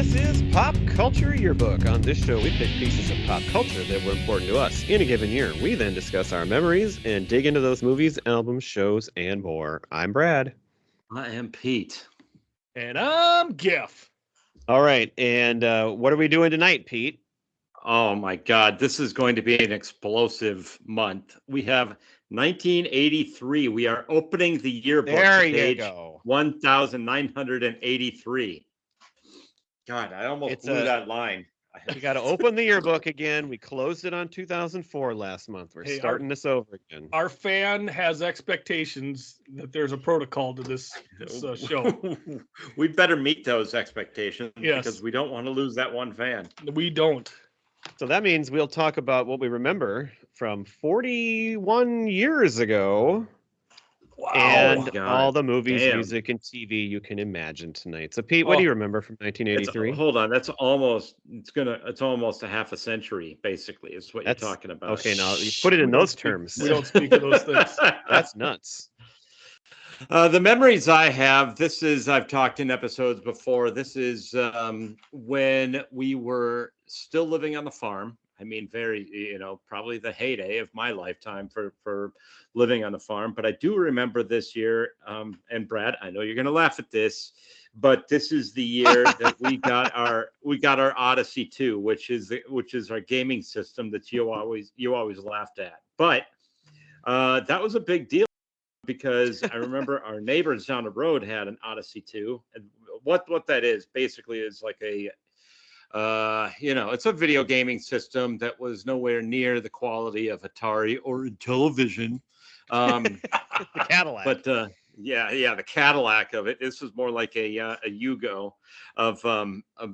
This is Pop Culture Yearbook. On this show, we pick pieces of pop culture that were important to us in a given year. We then discuss our memories and dig into those movies, albums, shows, and more. I'm Brad. I am Pete. And I'm Giff. All right, and what are we doing tonight, Pete? Oh my God, this is going to be an explosive month. We have 1983. We are opening the yearbook There to you page go. 1983. God, I almost blew that line. We got to open the yearbook again. We closed it on 2004 last month. We're starting this over again. Our fan has expectations that there's a protocol to this show. We better meet those expectations Yes. because we don't want to lose that one fan. We don't. So that means we'll talk about what we remember from 41 years ago. Wow. And God. all the movies, Damn. music, and TV you can imagine tonight. So, Pete, what do you remember from 1983? Hold on, it's almost a half a century, basically, is what you're talking about. Okay, now you put it in those terms. We don't speak of those things. That's nuts. The memories I have, I've talked in episodes before. This is when we were still living on the farm. I mean, probably the heyday of my lifetime for living on the farm. But I do remember this year, and Brad, I know you're going to laugh at this, but this is the year that we got our Odyssey 2, which is our gaming system that you always laughed at. But that was a big deal because I remember our neighbors down the road had an Odyssey 2, and what that is basically is like a it's a video gaming system that was nowhere near the quality of Atari or Intellivision. The Cadillac. But the Cadillac of it. This was more like a Yugo of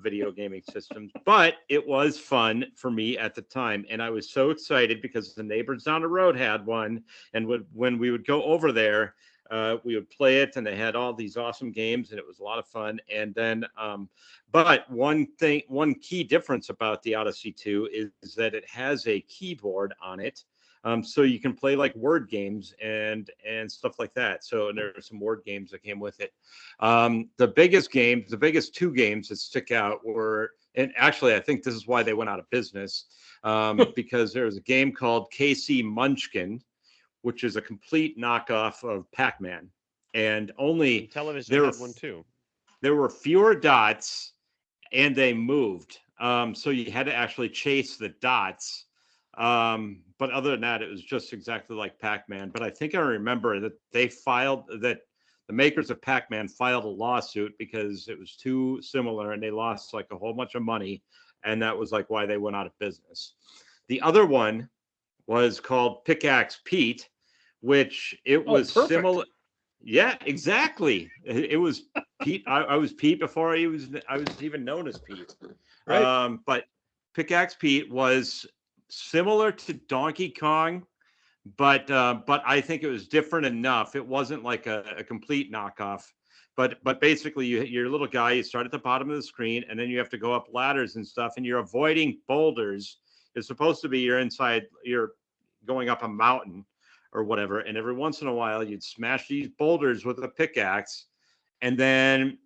video gaming systems. But it was fun for me at the time, and I was so excited because the neighbors down the road had one, and when we would go over there, we would play it, and they had all these awesome games, and it was a lot of fun. And then, but one key difference about the Odyssey 2 is that it has a keyboard on it, so you can play like word games and stuff like that. So there are some word games that came with it. The biggest two games that stick out were, and actually I think this is why they went out of business, because there was a game called KC Munchkin, which is a complete knockoff of Pac-Man, and only Television had one too. There were fewer dots, and they moved, so you had to actually chase the dots. But other than that, it was just exactly like Pac-Man. But I think I remember that the makers of Pac-Man filed a lawsuit because it was too similar, and they lost like a whole bunch of money, and that was like why they went out of business. The other one was called Pickaxe Pete, which it was similar. Yeah, exactly. It was Pete. I was Pete before I was even known as Pete. Right. But Pickaxe Pete was similar to Donkey Kong, but I think it was different enough. It wasn't like a complete knockoff. But basically, you're a little guy. You start at the bottom of the screen, and then you have to go up ladders and stuff, and you're avoiding boulders. It's supposed to be you're going up a mountain or whatever, and every once in a while you'd smash these boulders with a pickaxe, and then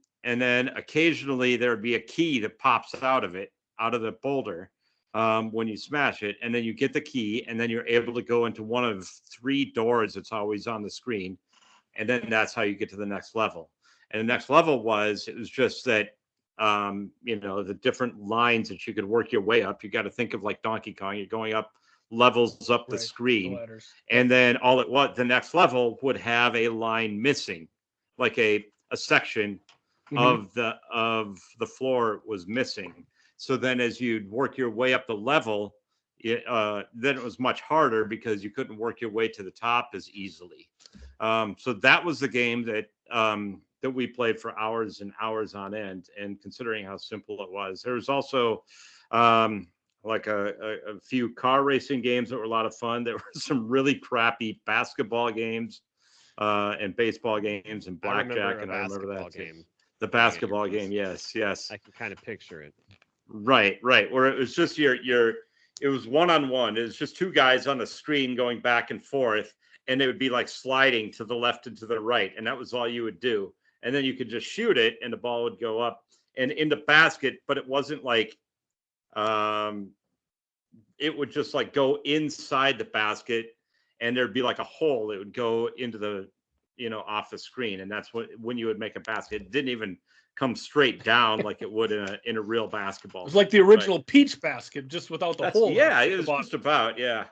occasionally there would be a key that pops out of the boulder when you smash it, and then you get the key, and then you're able to go into one of 3 doors that's always on the screen, and then that's how you get to the next level. And the next level was just that the different lines that you could work your way up. You got to think of like Donkey Kong. You're going up levels up the screen, and then the next level would have a line missing, like a section of the floor was missing. So then as you'd work your way up the level, then it was much harder because you couldn't work your way to the top as easily. So that was the game that we played for hours and hours on end. And considering how simple it was, there was also like a few car racing games that were a lot of fun. There were some really crappy basketball games and baseball games and blackjack. And I remember that game. The basketball game. Yes. I can kind of picture it. Right. Where it was just it was one-on-one. It was just 2 guys on the screen going back and forth, and they would be like sliding to the left and to the right. And that was all you would do. And then you could just shoot it and the ball would go up. and in the basket, but it wasn't like it would just like go inside the basket, and there'd be like a hole. It would go into the, off the screen, and that's when you would make a basket. It didn't even come straight down like it would in a real basketball. It was like the original Peach basket, just without the hole. Yeah, it was just about, yeah,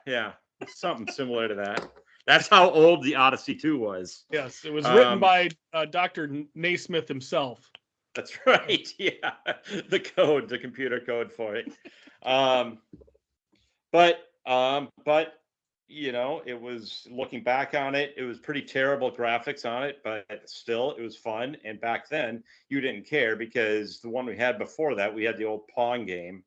something similar to that. That's how old the Odyssey 2 was. Yes, it was written by Dr. Naismith himself. That's right. Yeah, the computer code for it. But it was, looking back on it, it was pretty terrible graphics on it, but still it was fun. And back then you didn't care, because the one we had before that, we had the old Pong game,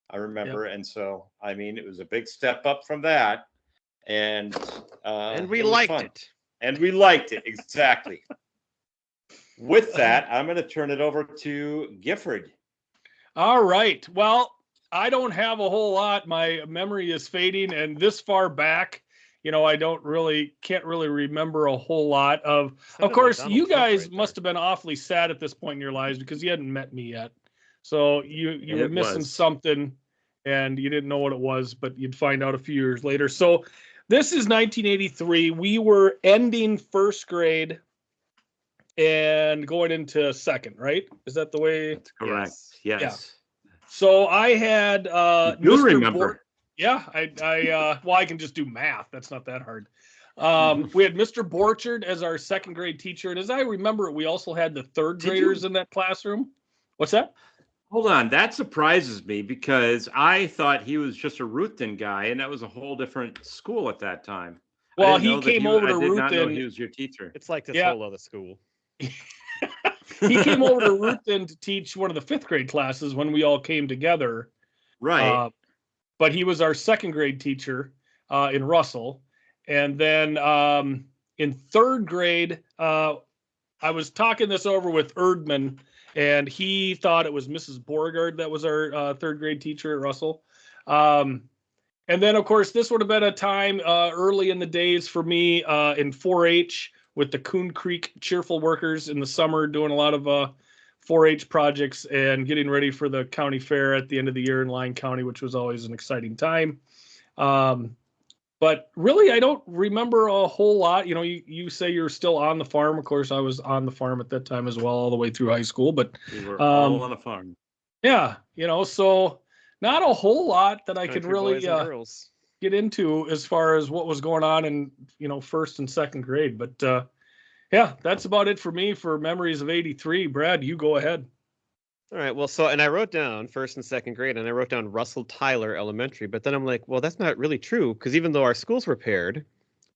I remember. Yep. And so, I mean, it was a big step up from that. And we liked it. And we liked it. Exactly. With that, I'm going to turn it over to Gifford. All right. Well, I don't have a whole lot. My memory is fading, and this far back, I can't really remember a whole lot of course, you guys must have been awfully sad at this point in your lives, because you hadn't met me yet. So you were missing something, and you didn't know what it was, but you'd find out a few years later. So this is 1983. We were ending first grade and going into second, right? Is that the way? That's correct. Yes. Yeah. So I had you remember. I can just do math. That's not that hard. We had Mr. Borchard as our second grade teacher. And as I remember it, we also had the third graders in that classroom. What's that? Hold on. That surprises me, because I thought he was just a Ruthven guy, and that was a whole different school at that time. Well, he came over to Ruthven. I did not know he was your teacher. It's like the soul of the school. He came over to Ruthven to teach one of the fifth grade classes when we all came together. Right. But he was our second grade teacher in Russell. And then in third grade, I was talking this over with Erdman, and he thought it was Mrs. Beauregard that was our third grade teacher at Russell. And then, of course, this would have been a time early in the days for me in 4-H with the Coon Creek Cheerful Workers in the summer, doing a lot of 4-H projects and getting ready for the county fair at the end of the year in Lyon County, which was always an exciting time. But really, I don't remember a whole lot. You say you're still on the farm. Of course, I was on the farm at that time as well, all the way through high school. But we were all on the farm. Yeah, so not a whole lot that I could really get into as far as what was going on in first and second grade. But that's about it for me for memories of 83. Brad, you go ahead. All right. Well, and I wrote down first and second grade, and I wrote down Russell Tyler Elementary. But then I'm like, well, that's not really true, because even though our schools were paired,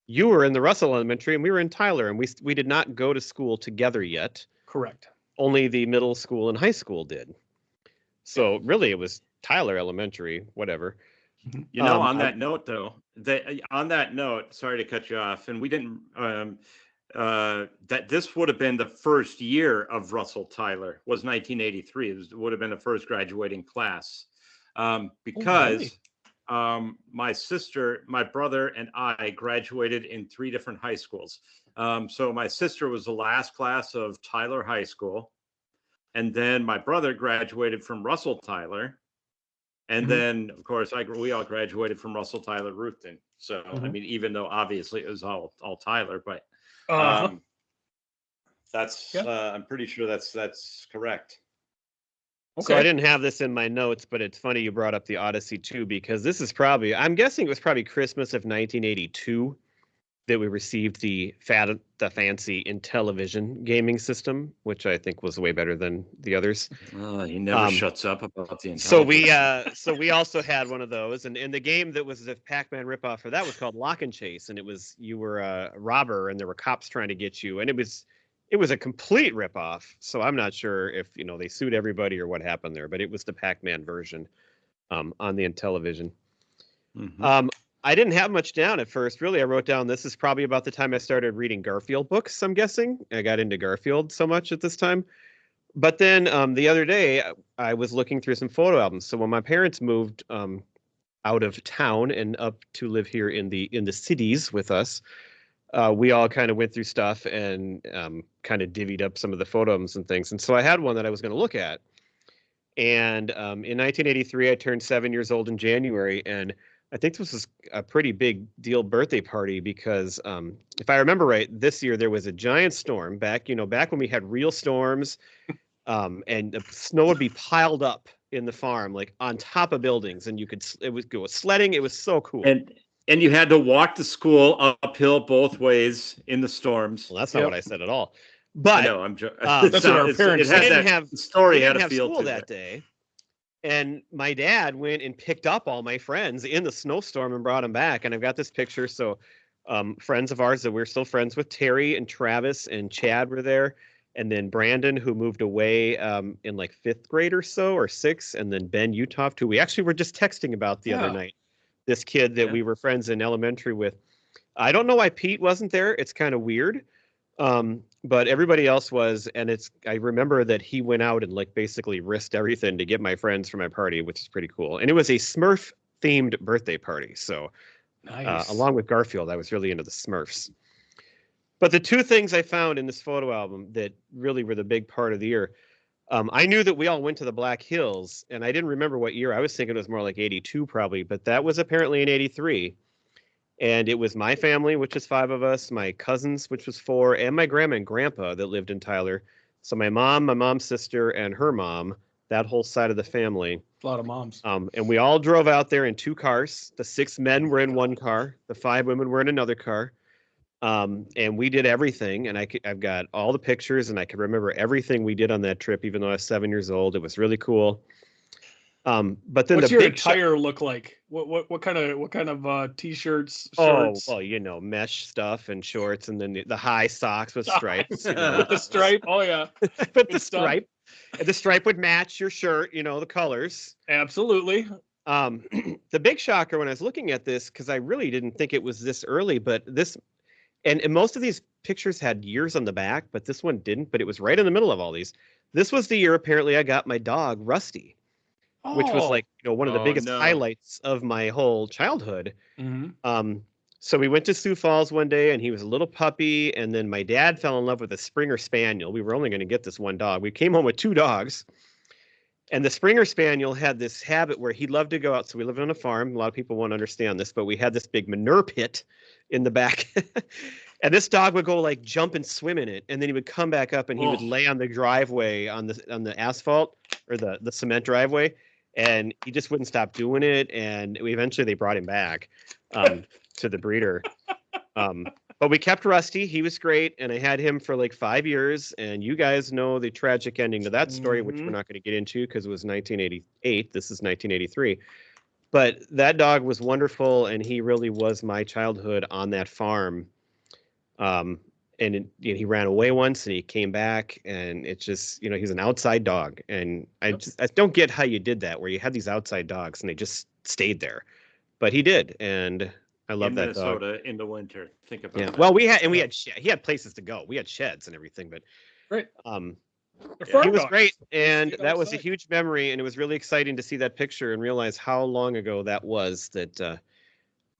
you were in the Russell Elementary and we were in Tyler, and we did not go to school together yet. Correct. Only the middle school and high school did. So really, it was Tyler Elementary, whatever. On that note, sorry to cut you off, and we didn't. That this would have been the first year of Russell Tyler was 1983. It would have been the first graduating class, because my sister, my brother, and I graduated in 3 different high schools. So my sister was the last class of Tyler High School, and then my brother graduated from Russell Tyler, and then of course we all graduated from Russell Tyler Ruthven. So I mean, even though obviously it was all Tyler, but. That's I'm pretty sure that's correct. Okay. So I didn't have this in my notes, but it's funny you brought up the Odyssey 2, because this is I'm guessing it was probably Christmas of 1982 that we received the fancy Intellivision gaming system, which I think was way better than the others. He never shuts up about the Intellivision. So we also had one of those, and the game that was the Pac-Man ripoff for that was called Lock and Chase, and you were a robber, and there were cops trying to get you, and it was a complete ripoff. So I'm not sure if they sued everybody or what happened there, but it was the Pac-Man version on the Intellivision. Mm-hmm. I didn't have much down at first. Really, I wrote down this is probably about the time I started reading Garfield books, I'm guessing. I got into Garfield so much at this time. But then the other day, I was looking through some photo albums. So when my parents moved out of town and up to live here in the cities with us, we all kind of went through stuff and kind of divvied up some of the photo albums and things. And so I had one that I was going to look at. And in 1983, I turned 7 years old in January, and I think this was a pretty big deal birthday party because if I remember right, this year there was a giant storm back when we had real storms, and the snow would be piled up in the farm, like on top of buildings, and it would go sledding. It was so cool. And you had to walk to school uphill both ways in the storms. Well, that's not what I said at all. But no, I'm joking. That's what our parents said. didn't have story had a have feel school to that it. day. And my dad went and picked up all my friends in the snowstorm and brought them back. And I've got this picture. So friends of ours that we're still friends with, Terry and Travis and Chad were there. And then Brandon, who moved away in like 5th grade or so, or 6th. And then Ben Utoft, who we actually were just texting about the other night. This kid that we were friends in elementary with. I don't know why Pete wasn't there. It's kind of weird. But everybody else was, and I remember that he went out and like basically risked everything to get my friends for my party, which is pretty cool. And it was a Smurf themed birthday party. So Nice. along with Garfield, I was really into the Smurfs. But the two things I found in this photo album that really were the big part of the year, I knew that we all went to the Black Hills, and I didn't remember what year. I was thinking it was more like 82 probably, but that was apparently in 83. And it was my family, which is 5 of us, my cousins, which was 4, and my grandma and grandpa that lived in Tyler. So my mom, my mom's sister, and her mom, that whole side of the family. A lot of moms. And we all drove out there in 2 cars. The 6 men were in 1 car. The 5 women were in another car. And we did everything. And I've got all the pictures, and I can remember everything we did on that trip, even though I was 7 years old. It was really cool. But then what's the your big attire look like? What kind of t-shirts, Oh, shirts? well, mesh stuff and shorts, and then the high socks with stripes. With the stripe. Oh yeah. But the stripe would match your shirt, the colors. Absolutely. The big shocker when I was looking at this, because I really didn't think it was this early, but this, and most of these pictures had years on the back, but this one didn't, but it was right in the middle of all these. This was the year, apparently, I got my dog, Rusty. Which was like, one of the biggest highlights of my whole childhood. Mm-hmm. So we went to Sioux Falls one day, and he was a little puppy. And then my dad fell in love with a Springer Spaniel. We were only going to get this one dog. We came home with 2 dogs. And the Springer Spaniel had this habit where he loved to go out. So we lived on a farm. A lot of people won't understand this, but we had this big manure pit in the back. And this dog would go like jump and swim in it. And then he would come back up and he would lay on the driveway on the asphalt or the cement driveway. And he just wouldn't stop doing it. And eventually they brought him back to the breeder. But we kept Rusty. He was great. And I had him for like 5 years. And you guys know the tragic ending to that story, which we're not going to get into because it was 1988. This is 1983. But that dog was wonderful. And he really was my childhood on that farm. And he ran away once and he came back, and it's just, he's an outside dog. And I don't get how you did that, where you had these outside dogs and they just stayed there, but he did. And I love that dog. Minnesota in the winter. Think about it. Well, he had places to go. We had sheds and everything, but right. He was great. And that was a huge memory. And it was really exciting to see that picture and realize how long ago that was that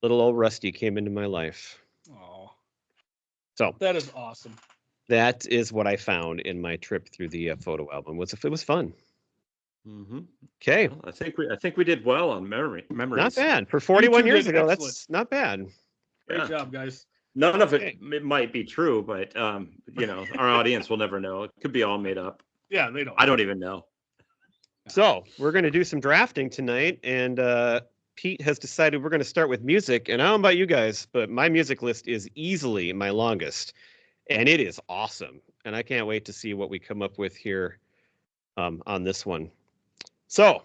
little old Rusty came into my life. So that is awesome. That is what I found in my trip through the photo album. It was fun. Mm-hmm. Okay. Well, I think we did well on memories. Not bad for 41 years ago. That's not bad. Great job, guys. None of it might be true, but our audience will never know. It could be all made up. Yeah, they don't. I don't even know. So we're going to do some drafting tonight, and Pete has decided we're going to start with music. And I don't know about you guys, but my music list is easily my longest, and it is awesome. And I can't wait to see what we come up with here on this one. So,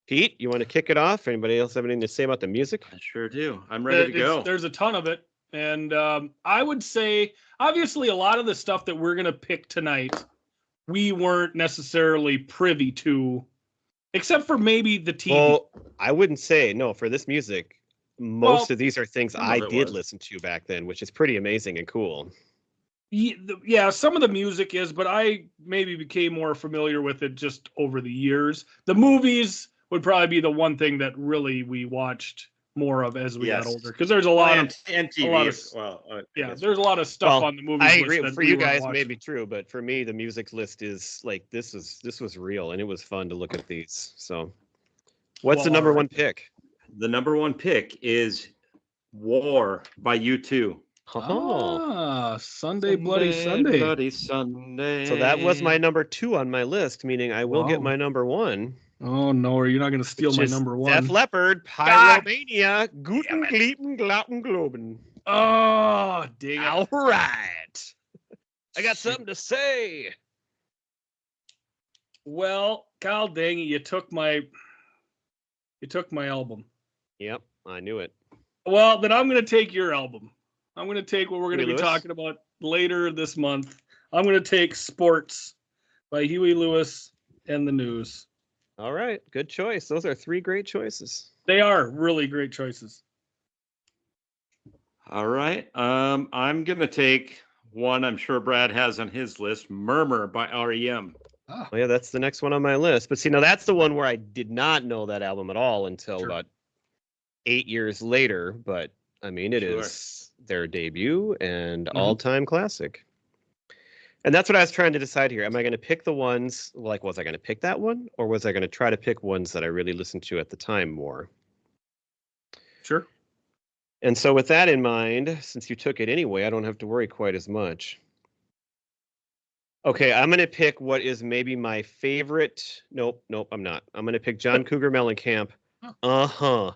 Pete, you want to kick it off? Anybody else have anything to say about the music? I sure do. I'm ready to go. There's a ton of it. And I would say, obviously, a lot of the stuff that we're going to pick tonight, we weren't necessarily privy to. Except for maybe the TV. Well, I wouldn't say no for this music. Most of these are things I did listen to back then, which is pretty amazing and cool. Yeah, some of the music is, but I maybe became more familiar with it just over the years. The movies would probably be the one thing that really we watched more of as we got Yes. older, because there's a lot of and TV a lot of- as well. I yeah, guess. there's a lot of stuff Well, on the movies. I list agree. that For we you weren't guys, watching. maybe true, but for me, the music list is like this was real, and it was fun to look at these. So, what's the Well, number all right. one pick? The number one pick is War by U2. Ah, Sunday, Bloody Sunday. Bloody Sunday. So that was my number 2 on my list, meaning I will get Wow. my number 1. Oh no, you're not going to steal which my is number one. Def Leppard, Pyromania, Guten Glieben, Glauten Globen. Oh, dang it. All right. I got something to say. Well, Kyle, dang it, you took my album. Yep, I knew it. Well, then I'm going to take your album. I'm going to take what we're going to Huey be Lewis? talking about later this month. I'm going to take Sports by Huey Lewis and the News. All right, good choice. Those are 3 great choices. They are really great choices. All right. I'm gonna take one I'm sure Brad has on his list, Murmur by REM. Oh yeah, that's the next one on my list. But see, now that's the one where I did not know that album at all until Sure. about 8 years later. But I mean, it Sure. is their debut and Mhm. all-time classic. And that's what I was trying to decide here. Am I going to pick the ones, like, was I going to pick that one? Or was I going to try to pick ones that I really listened to at the time more? Sure. And so with that in mind, since you took it anyway, I don't have to worry quite as much. Okay, I'm going to pick what is maybe my favorite. Nope, I'm not. I'm going to pick John Cougar Mellencamp. Uh-huh.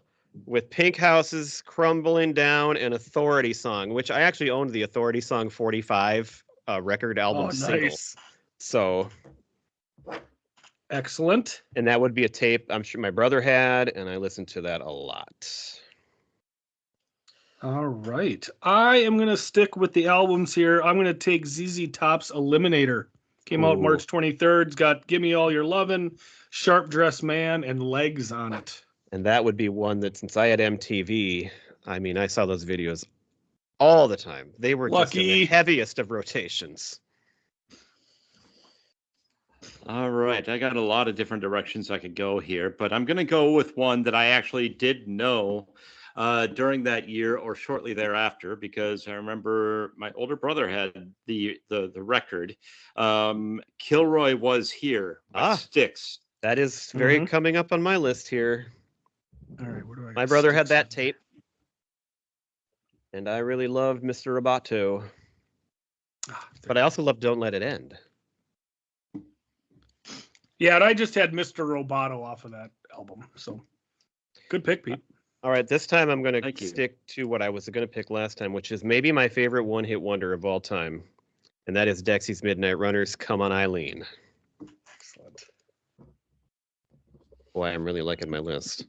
With Pink House's Crumbling Down and Authority Song, which I actually owned the Authority Song 45 record album Oh, single. nice. So, Excellent. and that would be a tape I'm sure my brother had, and I listened to that a lot. All right. I am going to stick with the albums here. I'm going to take ZZ Top's Eliminator. Came out Ooh. March 23rd. It's got Gimme All Your Lovin', Sharp Dressed Man, and Legs on it. And that would be one that, since I had MTV, I mean, I saw those videos all the time. They were just in the Lucky. heaviest of rotations. All right. I got a lot of different directions I could go here, but I'm gonna go with one that I actually did know during that year or shortly thereafter, because I remember my older brother had the record. Kilroy Was Here by Styx. That is very Mhm. coming up on my list here. All right. Where do I My get brother had Sticks that on? tape, and I really loved Mr. Roboto. Ah, But I also love Don't Let It End. Yeah, and I just had Mr. Roboto off of that album. So good pick, Pete. All right, this time I'm going Thank to you. stick to what I was going to pick last time, which is maybe my favorite one-hit wonder of all time, and that is Dexy's Midnight Runners, Come On Eileen. Excellent. Boy, I'm really liking my list.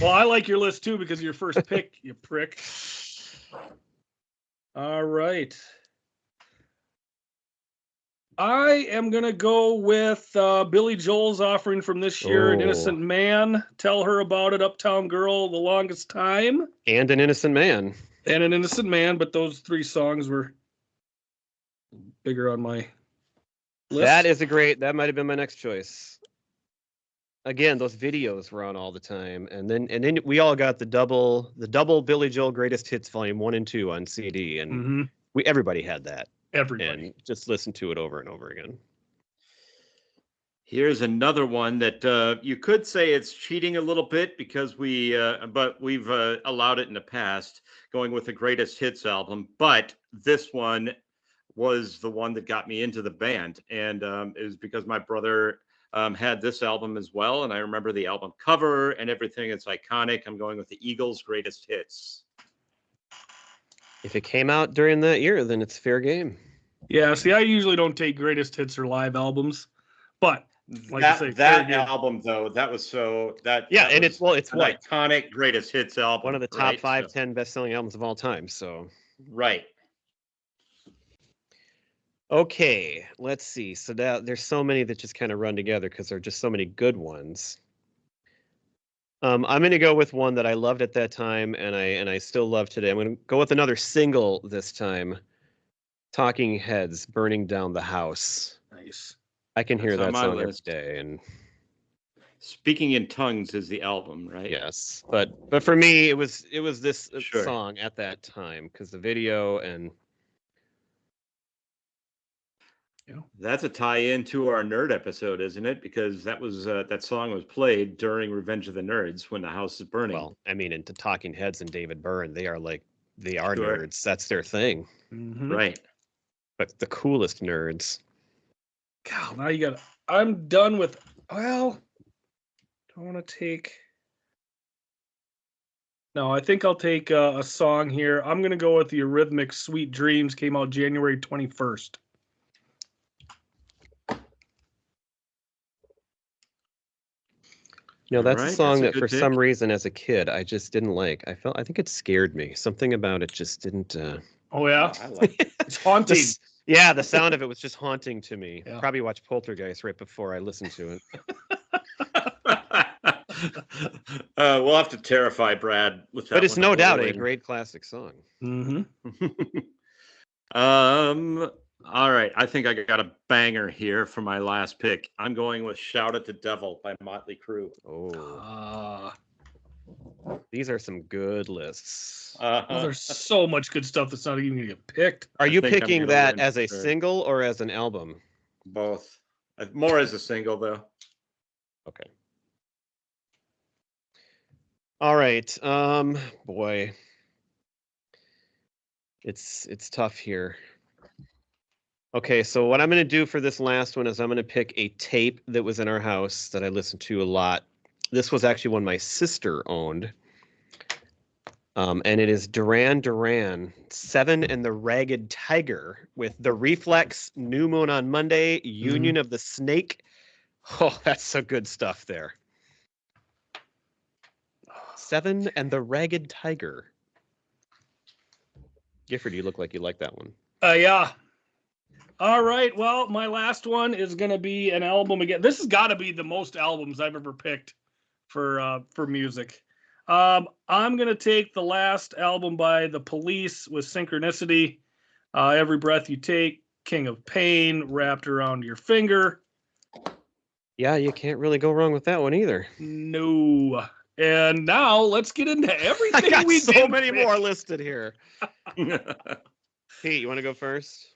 Well, I like your list too because of your first pick, you prick. All right. I am going to go with Billy Joel's offering from this year, An Oh. Innocent Man, Tell Her About It, Uptown Girl, The Longest Time, And An Innocent Man. and An Innocent Man, but those 3 songs were bigger on my list. That might have been my next choice. Again, those videos were on all the time, and then we all got the double Billy Joel Greatest Hits Volume 1 and 2 on CD, and Mhm. everybody had that, Everybody. and just listened to it over and over again. Here's another one that you could say it's cheating a little bit because but we've allowed it in the past, going with the Greatest Hits album. But this one was the one that got me into the band, and it was because my brother had this album as well, and I remember the album cover and everything. It's iconic. I'm going with the Eagles' Greatest Hits. If it came out during that year, then it's fair game. Yeah, see, I usually don't take greatest hits or live albums, but like that I say, that fair game. album though, that was so that Yeah, that and was it's an what? iconic Greatest Hits album. One of the top right? 5, So- 10 best-selling albums of all time. So, right. okay, let's see. So now there's so many that just kind of run together because there are just so many good ones. I'm going to go with one that I loved at that time, and I still love today. I'm going to go with another single this time. Talking Heads, Burning Down the House. Nice. I can hear That's on that my song every list. day, and Speaking in Tongues is the album, right? Yes, but for me, it was this Sure. song at that time because the video and That's a tie-in to our nerd episode, isn't it? Because that was that song was played during Revenge of the Nerds when the house is burning. well, I mean, into Talking Heads and David Byrne, they are Sure. nerds. That's their thing. Mhm. Right. But the coolest nerds. God, now you got. I'm done with. Well, do I want to take? No, I think I'll take a song here. I'm gonna go with the Eurythmics "Sweet Dreams." Came out January 21st. No, that's a Alright, song that's that a for good some pick. reason as a kid I just didn't like. I think it scared me. Something about it just didn't. Oh yeah, I like it. it's haunting. Yeah, the sound of it was just haunting to me. Yeah. Probably watched Poltergeist right before I listened to it. We'll have to terrify Brad with that. But it's one no little doubt a later. great classic song. Mm-hmm. All right. I think I got a banger here for my last pick. I'm going with "Shout at the Devil" by Motley Crue. Oh, these are some good lists. Well, there's so much good stuff that's not even gonna get picked. Are I you think I'm picking gonna that win as a for sure. single or as an album? Both. More as a single though. Okay. All right. Boy. It's tough here. Okay, so what I'm going to do for this last one is I'm going to pick a tape that was in our house that I listened to a lot. This was actually one my sister owned. And it is Duran Duran, Seven and the Ragged Tiger with The Reflex, New Moon on Monday, Union of the Snake. Oh, that's some good stuff there. Seven and the Ragged Tiger. Gifford, you look like you like that one. Yeah. All right. Well, my last one is gonna be an album again. This has got to be the most albums I've ever picked for music. I'm gonna take the last album by The Police with Synchronicity. Every Breath You Take, King of Pain, Wrapped Around Your Finger. Yeah, you can't really go wrong with that one either. No. And now let's get into I everything got we so did many pick. more listed here. Pete, you want to go first?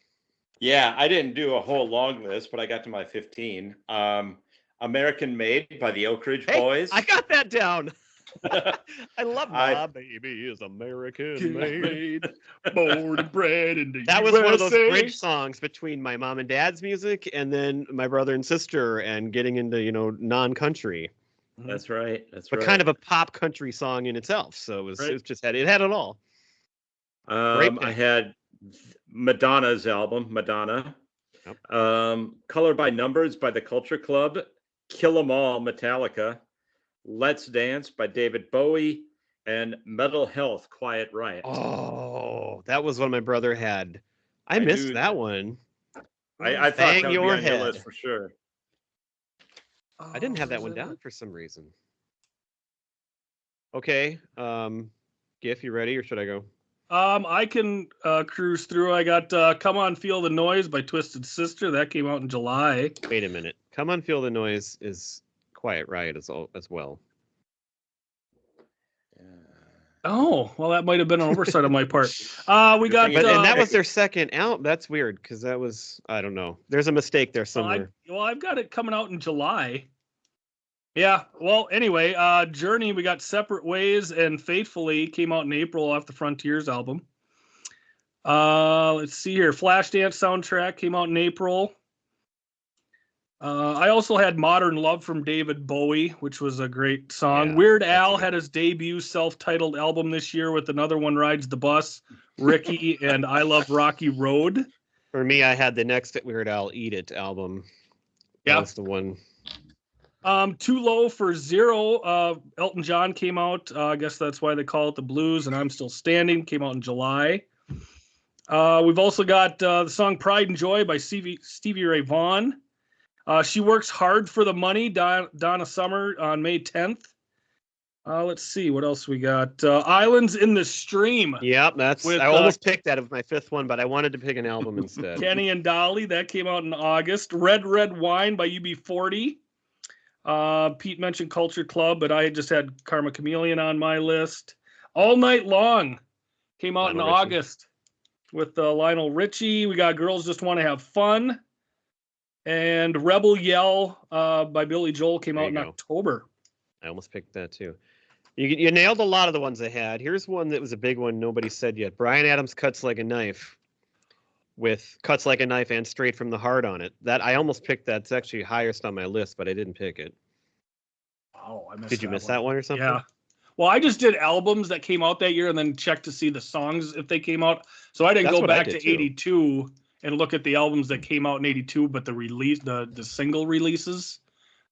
Yeah, I didn't do a whole long list, but I got to my 15. "American Made" by the Oak Ridge Hey, Boys. I got that down. I love I- My Baby is American Made. Born and bred in the That was one of those USA. bridge songs between my mom and dad's music and then my brother and sister and getting into, non-country. That's right. That's But right. kind of a pop country song in itself. So it was Right. it had it all. Great I pick. had Madonna's album, Madonna. Yep. "Color by Numbers" by the Culture Club. "Kill 'Em All" Metallica. "Let's Dance" by David Bowie, and "Mental Health" Quiet Riot. Oh, that was one my brother had. I I missed knew that one. I thought Bang that would be your on your head. list for sure. I didn't have that one down for some reason. Okay. Gif, you ready or should I go? I can cruise through. I got "Come On Feel the Noise" by Twisted Sister. That came out in July. Wait a minute. Come on, Feel the Noise is Quiet Riot as well. Oh, well, that might have been an oversight on my part. We Good got. thing But it and that pick was their second out. That's weird because that was I don't know. There's a mistake there somewhere. I've got it coming out in July. Yeah. Well, anyway, Journey. We got "Separate Ways" and "Faithfully" came out in April off the Frontiers album. Let's see here. Flashdance soundtrack came out in April. I also had "Modern Love" from David Bowie, which was a great song. Yeah, Weird that's a Al good had his debut self-titled album this year with "Another One Rides the Bus," Ricky, and "I Love Rocky Road." For me, I had the next Weird Al Eat It album. Yeah. That was the one. "Too Low for Zero." Elton John came out. I guess that's why they call it the blues. "And I'm Still Standing" came out in July. We've also got the song "Pride and Joy" by Stevie Ray Vaughan. "She Works Hard for the Money," Donna Summer on May 10th. Let's see what else we got. "Islands in the Stream." Yep, that's. With, I almost picked that as my fifth one, but I wanted to pick an album instead. Kenny and Dolly, that came out in August. "Red Red Wine" by UB40. Pete mentioned Culture Club, but I just had Karma Chameleon on my list. All Night Long came out in Lionel Richie. August with Lionel Richie. We got Girls Just Want to Have Fun. And Rebel Yell by Billy Joel came There out you in go. October. I almost picked that too. You nailed a lot of the ones I had. Here's one that was a big one nobody said yet. Bryan Adams' Cuts Like a Knife, with Cuts Like a Knife and Straight from the Heart on it. That I almost picked that. It's actually highest on my list, but I didn't pick it. Oh, I missed Did you miss that one or something? Yeah. Well, I just did albums that came out that year and then checked to see the songs if they came out. So I didn't That's go what I back did to too. 82 and look at the albums that came out in 82, but the single releases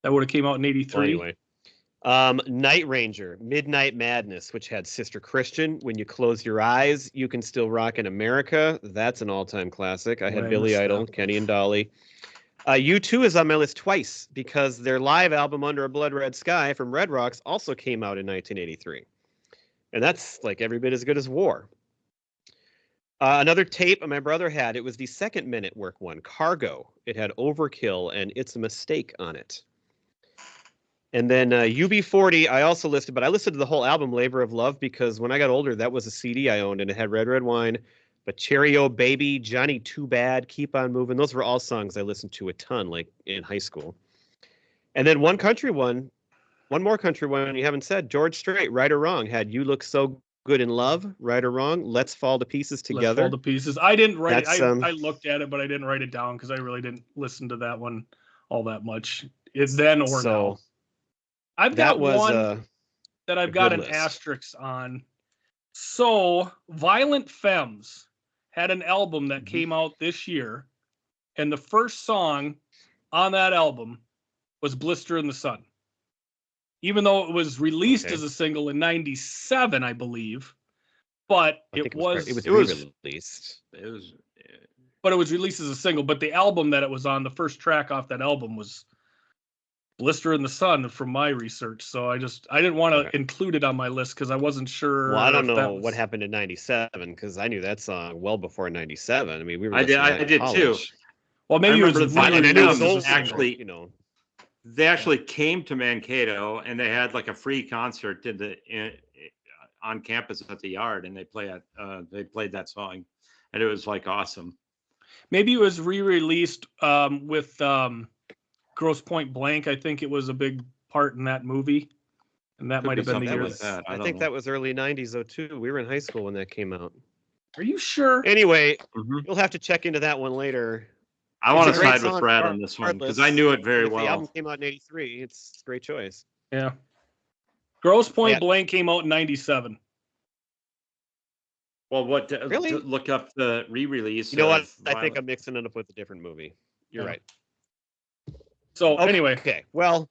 that would have came out in 83. Well, anyway. Night Ranger, Midnight Madness, which had Sister Christian. When You Close Your Eyes, You Can Still Rock in America. That's an all-time classic. I had Boy, I Billy missed Idol, that. Kenny and Dolly. U2 is on my list twice because their live album Under a Blood Red Sky from Red Rocks also came out in 1983. And that's like every bit as good as War. Another tape my brother had, it was the second Men at Work one, Cargo. It had Overkill and It's a Mistake on it. And then UB40, I also listed, but I listed the whole album, Labor of Love, because when I got older, that was a CD I owned, and it had Red Red Wine, but Cherry O Baby, Johnny Too Bad, Keep on Moving. Those were all songs I listened to a ton, like in high school. And then one more country one you haven't said, George Strait, Right or Wrong, had You Look So Good in Love, Right or Wrong, Let's Fall to Pieces Together. Let's Fall to Pieces. I didn't write That's, it. I looked at it, but I didn't write it down because I really didn't listen to that one all that much. It's then or now. I've got one that I've got an list. asterisk on. So, Violent Femmes had an album that came out this year, and the first song on that album was Blister in the Sun. Even though it was released as a single in 97, I believe, but it was re-released. But it was released as a single, but the album that it was on, the first track off that album was Blister in the Sun from my research. So I didn't want to include it on my list because I wasn't sure. Well, I don't know what happened in 97 because I knew that song well before 97. I mean, we were I did too. Well, maybe it was actually, they actually came to Mankato and they had like a free concert on campus at the Yard, and they played that song, and it was like awesome. Maybe it was re-released with Grosse Pointe Blank. I think it was a big part in that movie, and that might have been the year. I think that was early 90s though too. We were in high school when that came out. Are you sure? Anyway, you'll have to check into that one later. I want to side with Brad on this one because I knew it very well. The album came out in 83. It's a great choice. Yeah. Grosse Pointe Blank came out in 97. Well, really? Look up the re-release. You know what? I think I'm mixing it up with a different movie. You're right. So anyway. Okay. Well,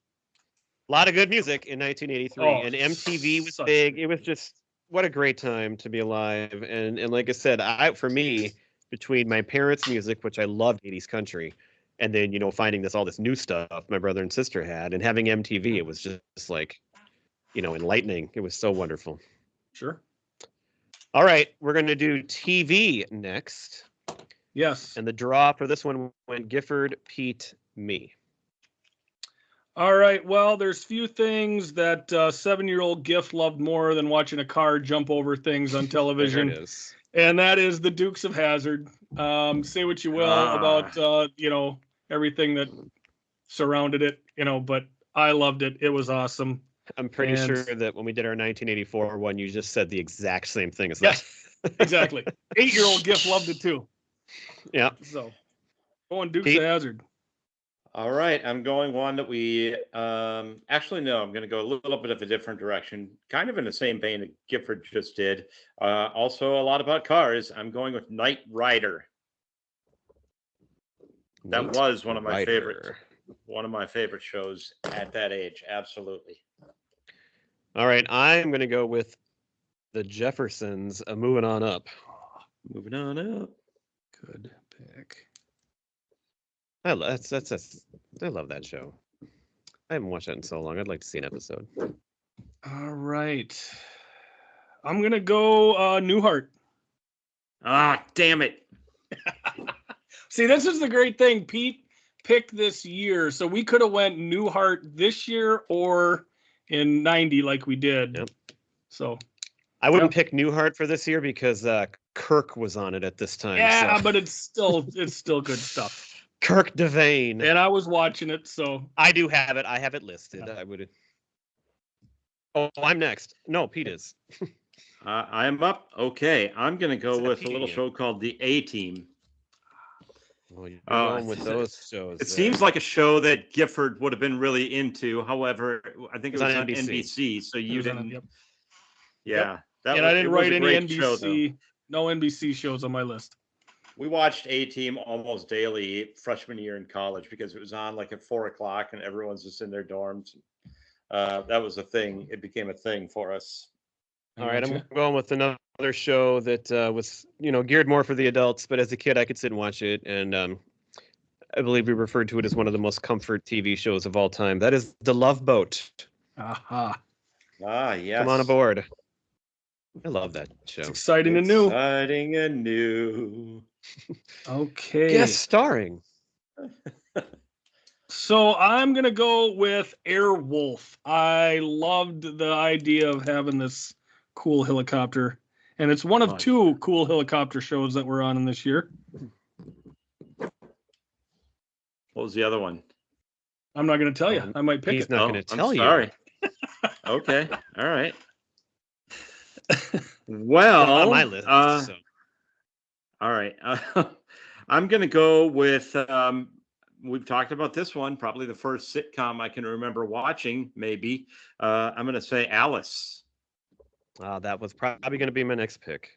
a lot of good music in 1983. And MTV was big. It was just, what a great time to be alive. And like I said, for me, between my parents' music, which I loved 80s country, and then, finding all this new stuff my brother and sister had, and having MTV, it was just like, enlightening. It was so wonderful. Sure. All right. We're going to do TV next. Yes. And the draw for this one went Gifford, Pete, me. All right. Well, there's few things that 7-year-old Giff loved more than watching a car jump over things on television. There it is. And that is the Dukes of Hazzard. Say what you will about, everything that surrounded it, but I loved it. It was awesome. I'm pretty sure that when we did our 1984 one, you just said the exact same thing as that. Yes, exactly. 8-year-old Giff loved it too. Yeah. So, going Dukes of Hazzard. All right, I'm going one that we actually no, I'm going to go a little bit of a different direction, kind of in the same vein that Gifford just did. Also, a lot about cars. I'm going with Knight Rider. That was one of my favorite shows at that age. Absolutely. All right, I'm going to go with the Jeffersons. Moving on up. Moving on up. Good pick. I love that show. I haven't watched that in so long. I'd like to see an episode. All right. I'm going to go Newhart. Ah, damn it. See, this is the great thing. Pete pick this year. So we could have went Newhart this year or in 90 like we did. Yep. So I wouldn't pick Newhart for this year because Kirk was on it at this time. yeah, so. but it's still good stuff. Kirk Devane. And I was watching it, so I do have it. I have it listed. Yeah. I would. Oh, I'm next. No, Pete is. I am up. Okay, I'm going to go It's with a up little to you. show called The A-Team. Oh, you're Oh, going with those shows. It seems like a show that Gifford would have been really into. However, I think it It's was on on NBC, so it you was on it, didn't. yep. Yeah, that And was, I didn't it was write a any great show, though. NBC, no NBC shows on my list. We watched A-Team almost daily freshman year in college because it was on like at 4:00 and everyone's just in their dorms. That was a thing. It became a thing for us. All right, I'm Gotcha. going with another show that was, geared more for the adults, but as a kid, I could sit and watch it, and I believe we referred to it as one of the most comfort TV shows of all time. That is The Love Boat. Aha. Ah, yes. Come on aboard. I love that show. It's exciting and new. Exciting and new. Okay. Guest starring. So I'm going to go with Airwolf. I loved the idea of having this cool helicopter. And it's one of Fun. 2 cool helicopter shows that we're on in this year. What was the other one? I'm not going to tell you. I might pick He's it. not Oh, going to I'm tell you. sorry. Okay. All right. Well, on my list. So. All right. I'm going to go with, we've talked about this one, probably the first sitcom I can remember watching, maybe. I'm going to say Alice. That was probably going to be my next pick.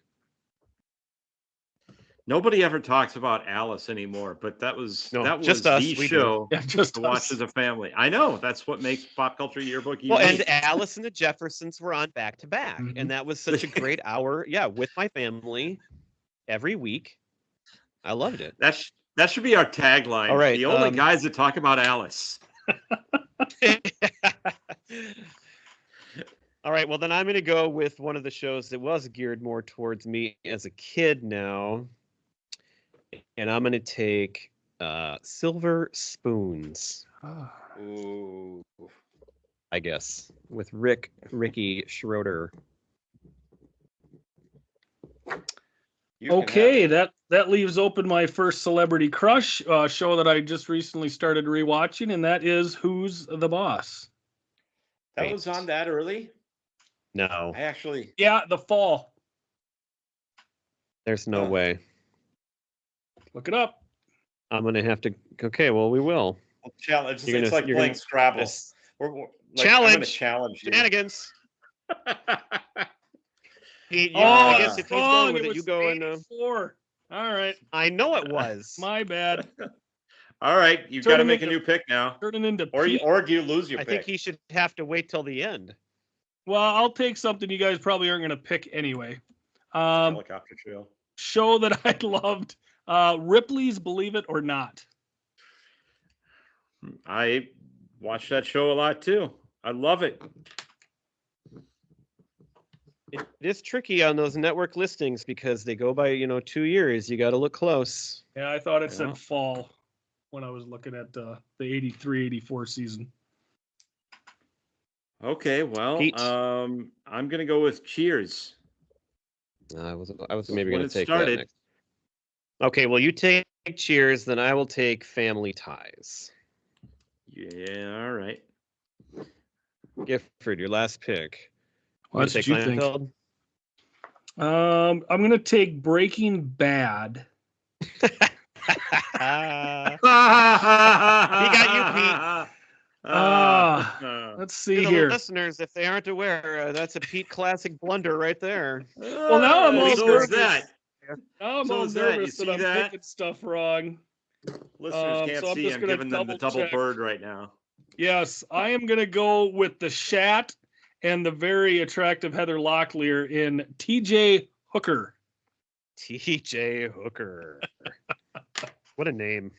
Nobody ever talks about Alice anymore, but that was just us. the We show Yeah, just to watch us. as a family. I know that's what makes Pop Culture Yearbook unique. Well, and Alice and the Jeffersons were on back to back, Mhm. and that was such a great hour. Yeah, with my family every week. I loved it. That should be our tagline. All right, The only guys that talk about Alice. All right, well then I'm going to go with one of the shows that was geared more towards me as a kid now, and I'm going to take Silver Spoons. Ooh. I guess, with Ricky Schroeder. Okay, that leaves open my first celebrity crush show that I just recently started rewatching, and that is Who's the Boss? That was on that early? No, I actually. Yeah, the fall. there's no way. Look it up. I'm going to have to. Okay, well, we will. Challenge. You're It's gonna- like you're playing gonna- Scrabble. Yes. I'm gonna Challenge. challenge you. Shenanigans. I Oh, guess if he's wrong. going with It it, was you go and. 84. All right, I know it was. my bad. All right, you've Turn got to him make a into- new pick now, Turning into or Pete. do you lose your I pick? think he should have to wait till the end. Well, I'll take something you guys probably aren't going to pick anyway. Helicopter trail. Show that I loved, Ripley's Believe It or Not. I watch that show a lot too. I love it. It is tricky on those network listings because they go by, 2 years. You got to look close. Yeah, I thought it Yeah. said fall when I was looking at the 83-84 season. Okay, well, Pete? I'm gonna go with Cheers. I was maybe When going it to take started. that next. Okay, well, you take Cheers, then I will take Family Ties. Yeah, all right. Gifford, your last pick. What You did gonna you take think? Seinfeld? I'm going to take Breaking Bad. Ah, got Let's to see the here. listeners, if they aren't aware, that's a Pete classic blunder right there. Well, now I'm all so nervous. is that. Now I'm So all is that. You nervous that see I'm that? picking stuff wrong. Listeners can't so I'm see. just I'm gonna giving them the double double-check. bird right now. Yes, I am going to go with the Shat and the very attractive Heather Locklear in TJ Hooker. T.J. Hooker. What a name.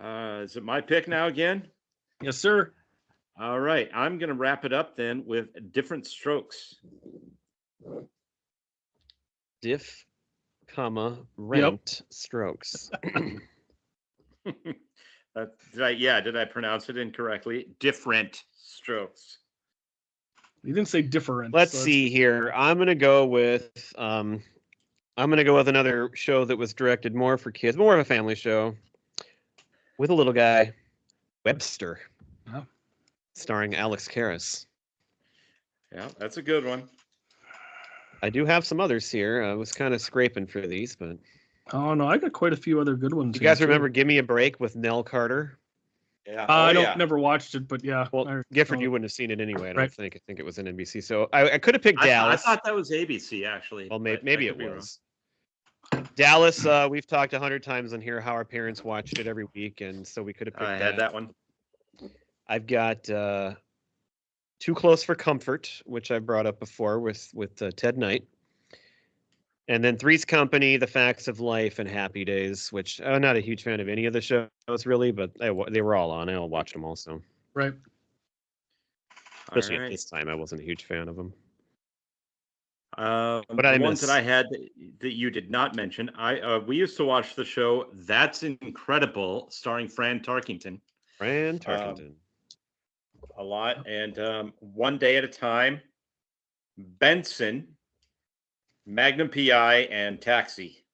Is it my pick now again? Yes, sir. All right. I'm going to wrap it up then with Different Strokes. rent strokes. Did I pronounce it incorrectly? Different strokes. You didn't say different. Let's see here. I'm gonna go with another show that was directed more for kids, more of a family show, with a little guy, Webster, starring Alex Karras. Yeah, that's a good one. I do have some others here. I was kind of scraping for these, but oh no, I got quite a few other good ones. you guys remember "Give Me a Break" with Nell Carter? Yeah, I never watched it, but yeah. Well, Gifford, you wouldn't have seen it anyway. I don't Right. think. I think it was in NBC. So I could have picked Dallas. I thought that was ABC actually. Well, maybe it could be was. Dallas, we've talked 100 times on here how our parents watched it every week, and so we could have picked I had that one. I've got Too Close for Comfort, which I've brought up before with Ted Knight. And then Three's Company, The Facts of Life, and Happy Days, which I'm not a huge fan of any of the shows really, but they were all on. I watched them all, so. Right. Especially at this time, I wasn't a huge fan of them. But the ones that I had that you did not mention, we used to watch the show That's Incredible, starring Fran Tarkenton. Fran Tarkenton. A lot, and One Day at a Time, Benson, Magnum PI, and Taxi.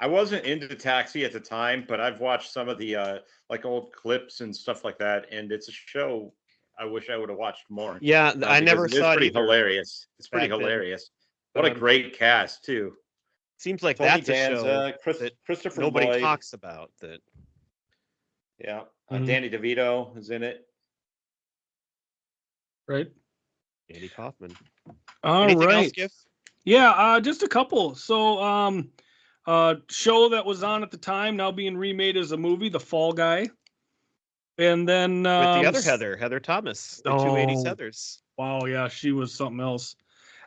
I wasn't into Taxi at the time, but I've watched some of the like old clips and stuff like that, and it's a show I wish I would have watched more. Yeah, I never saw it. It's pretty hilarious. It's pretty hilarious. What a great cast too. Seems like Tony that's Danza, a show that Christopher nobody Lloyd. talks about. That. Yeah, Mhm. Danny DeVito is in it. Right. Andy Kaufman. All Anything right. else, Giff? Yeah, just a couple. So, show that was on at the time now being remade as a movie, The Fall Guy, and then With the other Heather Thomas, the 280s Heathers. Wow, yeah, she was something else.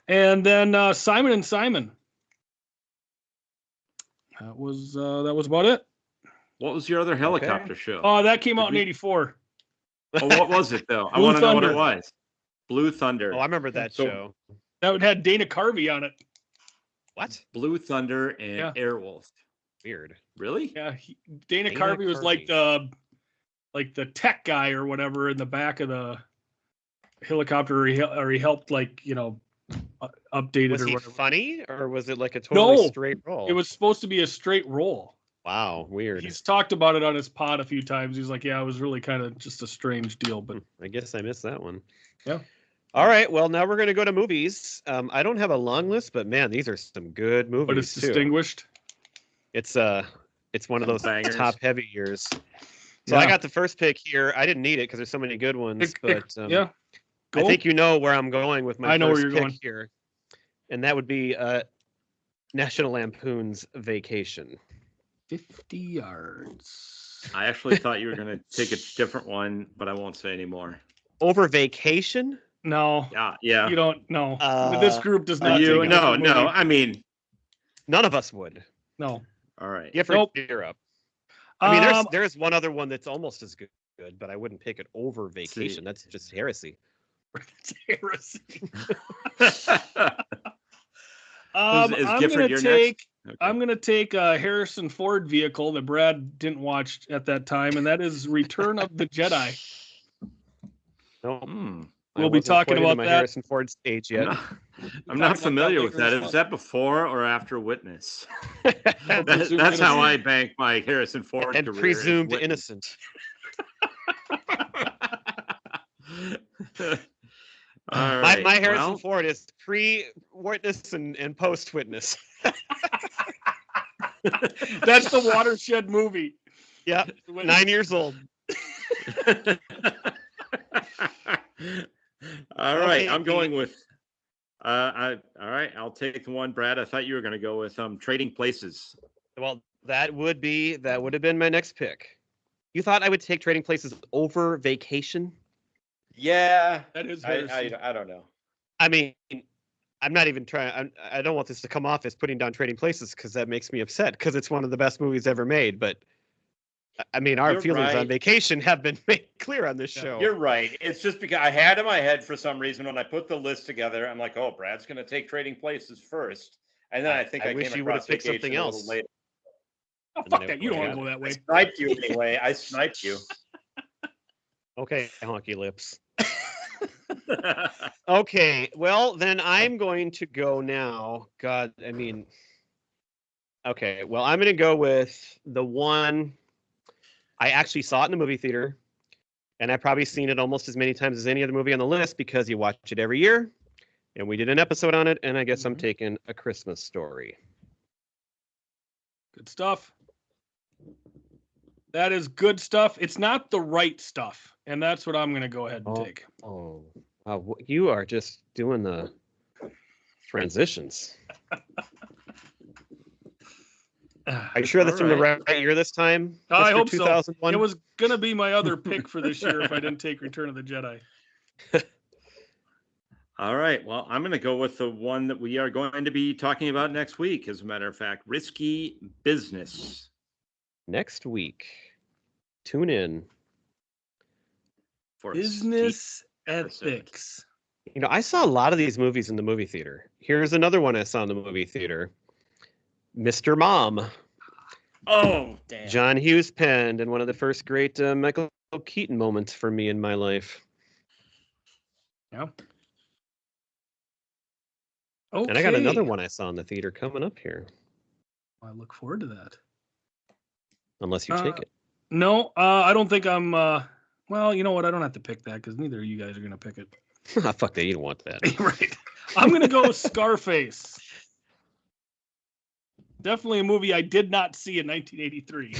And then Simon and Simon. That was about it. What was your other helicopter show? Oh, that came out in '84. Oh, what was it though? I Blue want to know what Thunder. it was. Blue Thunder. Oh, I remember that So- show. That had Dana Carvey on it. What? Blue Thunder and Yeah. Airwolf. Weird. Really? Yeah, Dana Dana Carvey was like Carvey. the tech guy or whatever in the back of the helicopter, or he helped like update it Was or he whatever. funny, or was it like a totally No, straight role? It was supposed to be a straight role. Wow, weird. He's talked about it on his pod a few times. He's like, yeah, it was really kind of just a strange deal, but I guess I missed that one. Yeah. All right. Well, now we're going to go to movies. I don't have a long list, but man, these are some good movies. but it's too. distinguished. It's one of those Bangers. top heavy years. So Yeah. I got the first pick here. I didn't need it because there's so many good ones, but Yeah. I think you know where I'm going with my I know where first you're pick going. here, and that would be National Lampoon's Vacation. 50 yards. I actually thought you were going to take a different one, but I won't say anymore. Over Vacation? No, Yeah. you don't know. This group does not. You? take No, it. no. I mean, None of us would. No. all right. Gifford, Nope. you're up. I mean, Um, there's one other one that's almost as good, but I wouldn't pick it over Vacation. See. That's just heresy. it's heresy. Is I'm Gifford gonna your take. Okay. I'm gonna take a Harrison Ford vehicle that Brad didn't watch at that time, and that is Return of the Jedi. No, Hmm. I We'll be wasn't talking quite into about my that. Harrison Ford stage yet. I'm not about familiar that with later that. as Is that before or after Witness? Presumed That's how innocent. I bank my Harrison Ford And career. is presumed Witness. innocent. All My right, Harrison well, Ford is pre-witness and post-witness. That's the Watershed movie. Yep, 9 years old. All right, Okay, I'm going with. All right, I'll take the one, Brad. I thought you were going to go with Trading Places. Well, that would have been my next pick. You thought I would take Trading Places over Vacation? Yeah, That is I heresy. don't know. I mean, I'm not even trying. I don't want this to come off as putting down Trading Places because that makes me upset because it's one of the best movies ever made. But I mean, our You're feelings on right. Vacation have been made clear on this show. You're right. It's just because I had in my head for some reason when I put the list together, I'm like, oh, Brad's going to take Trading Places first. And then I think I wish came you would have across picked Vacation something a little else. later. Oh, And fuck then that. You don't want to go that I way. sniped you anyway. I sniped you. Okay, honky lips. Okay, well then I'm going to go now. God, I mean, okay, well I'm going to go with the one I actually saw it in the movie theater, and I've probably seen it almost as many times as any other movie on the list because you watch it every year, and we did an episode on it, and I guess I'm taking A Christmas Story. Good stuff. That is good stuff. It's not the right stuff, and that's what I'm going to go ahead and take. Oh, wow, you are just doing the transitions. Are you sure that's from the right year this time? I Mr. hope so. 2001? It was going to be my other pick for this year if I didn't take Return of the Jedi. All right. Well, I'm going to go with the one that we are going to be talking about next week. As a matter of fact, Risky Business. Next week. Tune in. For Business episode. ethics. You know, I saw a lot of these movies in the movie theater. Here's another one I saw in the movie theater. Mr. Mom. Oh, damn. John Hughes penned, and one of the first great Michael Keaton moments for me in my life. Yeah. Okay. And I got another one I saw in the theater coming up here. I look forward to that. Unless you take it. No, I don't think I'm. Well, you know what? I don't have to pick that because neither of you guys are going to pick it. Fuck that. You don't want that. Right. I'm going to go with Scarface. Definitely a movie I did not see in 1983.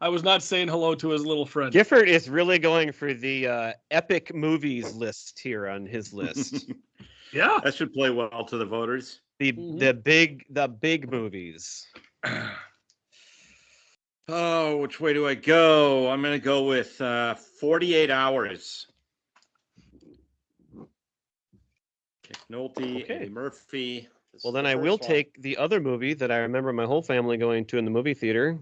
I was not saying hello to his little friend. Gifford is really going for the epic movies list here on his list. Yeah. That should play well to the voters. The big movies. Oh, which way do I go? I'm going to go with 48 Hours. Nolte, Okay. Eddie Murphy. Well, then I will take the other movie that I remember my whole family going to in the movie theater.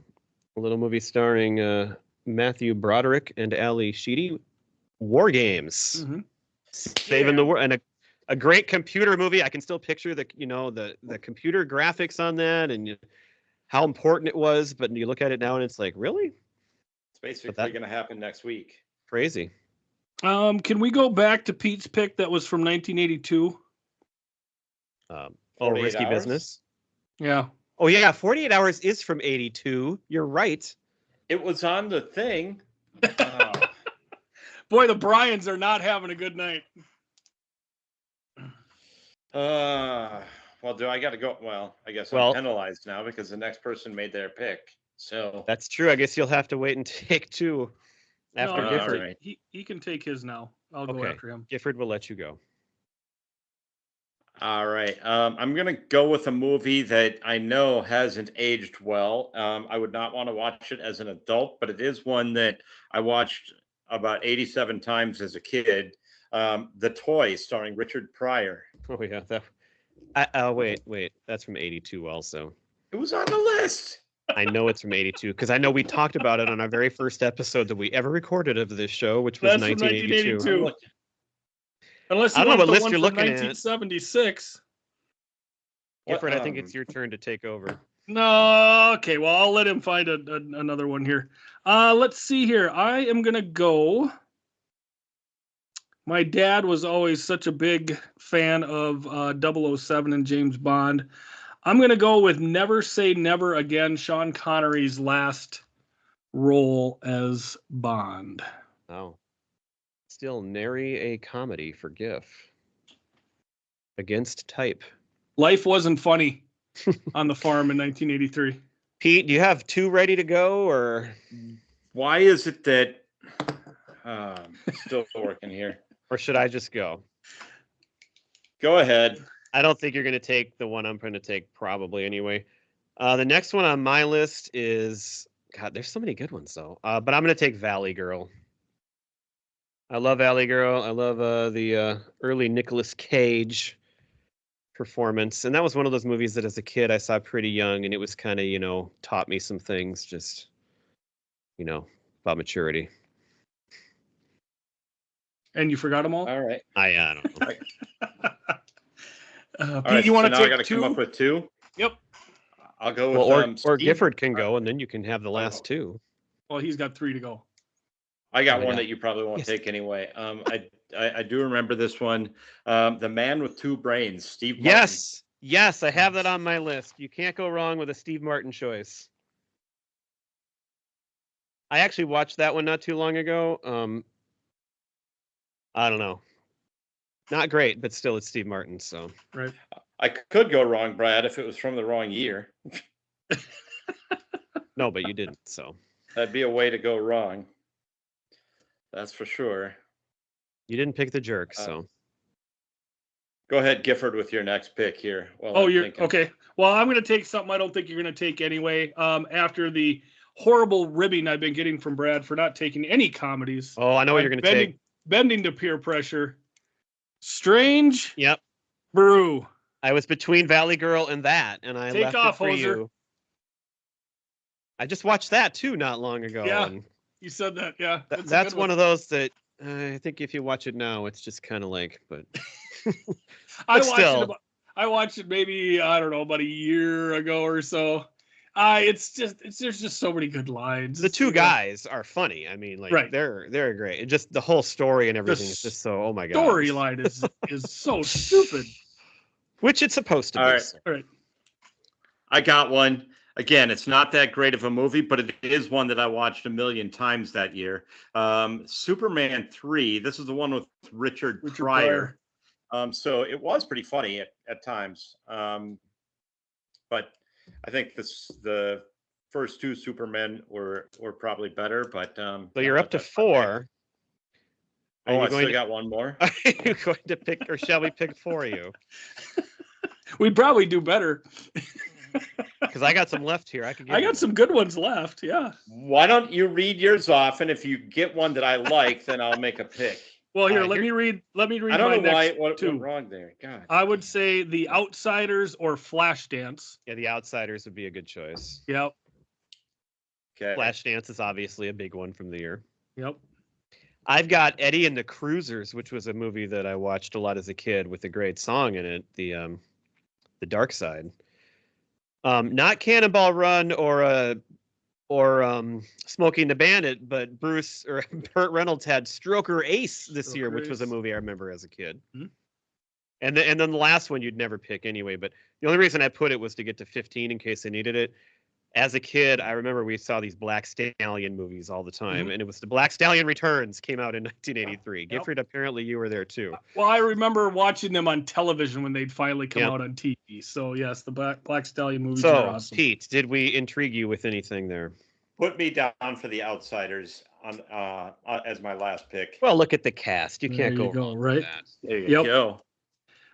A little movie starring Matthew Broderick and Ali Sheedy. War Games. Mm-hmm. Saving the world. And a great computer movie. I can still picture the computer graphics on that and how important it was. But you look at it now and it's like, really? It's basically going to happen next week. Crazy. Can we go back to Pete's pick that was from 1982? Risky Hours? Business. Yeah. Oh yeah, 48 Hours is from 82. You're right. It was on the thing. Boy, the Bryans are not having a good night. Well, do I got to go? Well, I guess I'm penalized now because the next person made their pick. So that's true. I guess you'll have to wait and take two after Gifford. Right. He can take his now. I'll go after him. Gifford will let you go. All right. I'm going to go with a movie that I know hasn't aged well. I would not want to watch it as an adult, but it is one that I watched about 87 times as a kid. The Toy, starring Richard Pryor. Oh, yeah. Wait. That's from 82 also. It was on the list. I know it's from 82 because I know we talked about it on our very first episode that we ever recorded of this show, which was 1982. Unless you I don't know what want the list one you're from looking 1976. Gifford, I think it's your turn to take over. No, okay. Well, I'll let him find another one here. Let's see here. I am gonna go. My dad was always such a big fan of 007 and James Bond. I'm gonna go with Never Say Never Again, Sean Connery's last role as Bond. Oh. Still nary a comedy for Giff. Against type. Life wasn't funny on the farm in 1983. Pete, do you have two ready to go, or why is it that still working here? Or should I just go? Go ahead. I don't think you're going to take the one I'm going to take probably anyway. The next one on my list is, God, there's so many good ones though. But I'm going to take Valley Girl. I love Valley Girl. I love the early Nicolas Cage performance. And that was one of those movies that as a kid I saw pretty young, and it was kind of, taught me some things just, about maturity. And you forgot them all? All right. I don't know. All Pete, right, you want so to now I take got to come up two? with two. Yep. I'll go with Well, or Steve. Gifford can go, and then you can have the last Oh. two. Well, he's got 3 to go. I got I one got- that you probably won't Yes. take anyway. I do remember this one. The Man with Two Brains, Steve Martin. Yes, I have that on my list. You can't go wrong with a Steve Martin choice. I actually watched that one not too long ago. I don't know. Not great, but still it's Steve Martin, so. Right. I could go wrong, Brad, if it was from the wrong year. No, but you didn't, so. That'd be a way to go wrong. That's for sure. You didn't pick the jerk, so. Go ahead, Gifford, with your next pick here. Oh, you're okay. Well, I'm going to take something I don't think you're going to take anyway. After the horrible ribbing I've been getting from Brad for not taking any comedies. Oh, I know what you're going to take. Bending to peer pressure. Strange. Yep. Brew. I was between Valley Girl and that, and I Take left off, it for hoser. you. I just watched that too not long ago. Yeah, and you said that. Yeah, that's one of those that I think if you watch it now, it's just kind of like, but I watched it maybe, I don't know, about a year ago or so. There's just so many good lines. The two guys are funny. I mean, like Right. they're great. And just the whole story and everything is just so, oh my god. Storyline is so stupid. Which it's supposed to be. All right. So. All right. I got one. Again, it's not that great of a movie, but it is one that I watched a million times that year. Superman 3. This is the one with Richard Pryor. So it was pretty funny at times. But I think the first two Supermen were probably better. But so you're up to 4. Oh, I still got one more. Are you going to pick, or shall we pick for you? We'd probably do better. Because I got some left here. I got some good ones left. Yeah. Why don't you read yours off, and if you get one that I like, then I'll make a pick. Well, here, let me read. Let me read. I don't know what went wrong there. God. I would say The Outsiders or Flashdance. Yeah, The Outsiders would be a good choice. Yep. Okay. Flashdance is obviously a big one from the year. Yep. I've got Eddie and the Cruisers, which was a movie that I watched a lot as a kid with a great song in it, the Dark Side. Not Cannonball Run or Smokey and the Bandit, but Burt Reynolds had Stroker Ace this year, which was a movie I remember as a kid. Mm-hmm. And then the last one you'd never pick anyway, but the only reason I put it was to get to 15 in case I needed it. As a kid, I remember we saw these Black Stallion movies all the time, and it was the Black Stallion Returns came out in 1983. Yep. Gifford, apparently you were there too. Well, I remember watching them on television when they'd finally come out on TV. So yes, the Black Stallion movies are awesome. Pete, did we intrigue you with anything there? Put me down for The Outsiders on as my last pick. Well, look at the cast. You can't go wrong right? with that. There you go.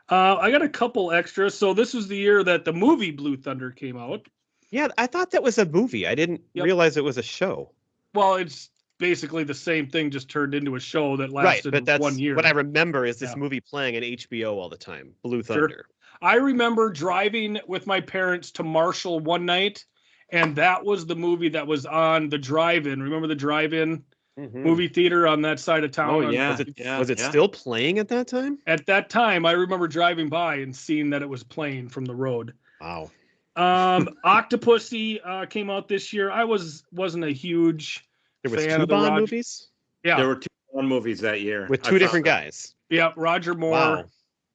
I got a couple extras. So this was the year that the movie Blue Thunder came out. Yeah, I thought that was a movie. I didn't realize it was a show. Well, it's basically the same thing, just turned into a show that lasted but that's 1 year. What I remember is this movie playing on HBO all the time, Blue Thunder. Sure. I remember driving with my parents to Marshall one night, and that was the movie that was on the drive-in. Remember the drive-in movie theater on that side of town? Oh, yeah. Was it still playing at that time? At that time, I remember driving by and seeing that it was playing from the road. Wow. Octopussy came out this year. I wasn't a huge There was fan two of the Bond movies? Yeah. There were 2 Bond movies that year. With two different guys. Yeah, Roger Moore. Wow.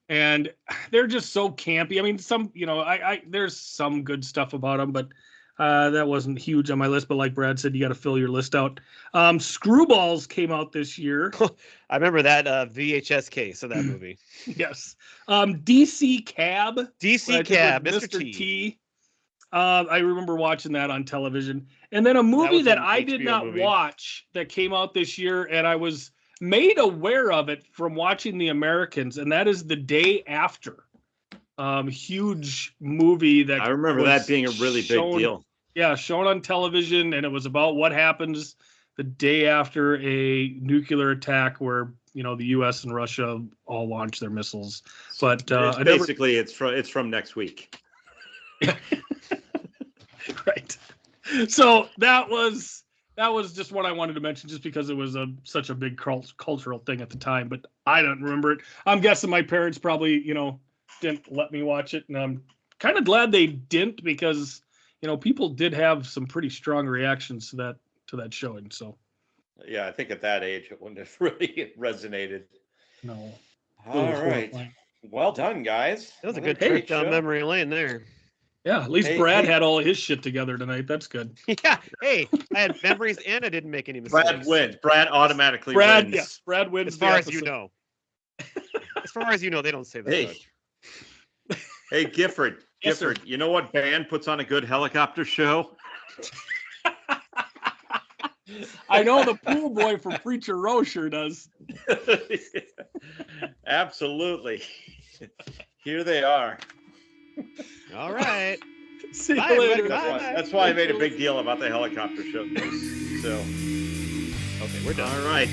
And they're just so campy. I mean, there's some good stuff about them, but that wasn't huge on my list. But like Brad said, you got to fill your list out. Screwballs came out this year. I remember that VHS case of that movie. Yes. DC Cab. DC Cab, Mr. T. I remember watching that on television. And then a movie that I did not watch that came out this year, and I was made aware of it from watching The Americans, and that is The Day After. Huge movie that I remember that being a really big deal. Yeah, shown on television, and it was about what happens the day after a nuclear attack where, the U.S. and Russia all launch their missiles. But it's from next week. Right. So that was just what I wanted to mention, just because it was such a big cultural thing at the time. But I don't remember it. I'm guessing my parents probably, didn't let me watch it, and I'm kind of glad they didn't because people did have some pretty strong reactions to that showing. So Yeah, I think at that age it wouldn't have really resonated. no. All right. Well done, guys. That was a What good trip great down show. memory lane there. Yeah, at least Hey, Brad hey. had all his shit together tonight. That's good. Yeah. Hey, I had memories and I didn't make any mistakes. Brad wins. Brad automatically Brad, wins. yeah, Brad wins. As far the as you episode. know. As far as you know, they don't say that. Hey. much. Hey, Gifford. Yes, sir. Gifford, you know what band puts on a good helicopter show? I know the pool boy from Preacher Row sure does. Absolutely. Here they are. All right. See Bye, you later. everybody. That's why I made a big deal about the helicopter show. So, Okay, we're done. all right.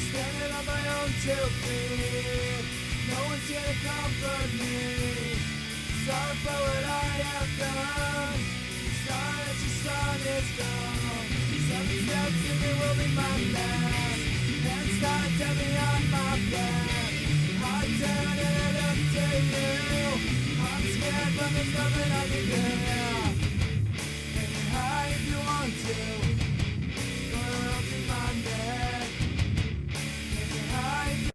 Standing on my own 2 feet. No one's here to comfort me. Sorry for what I have done. Sorry that your son is gone. 7 steps and it will be my last. And start to me on my back. I turn and I look to you. I'm scared but there's nothing I can do.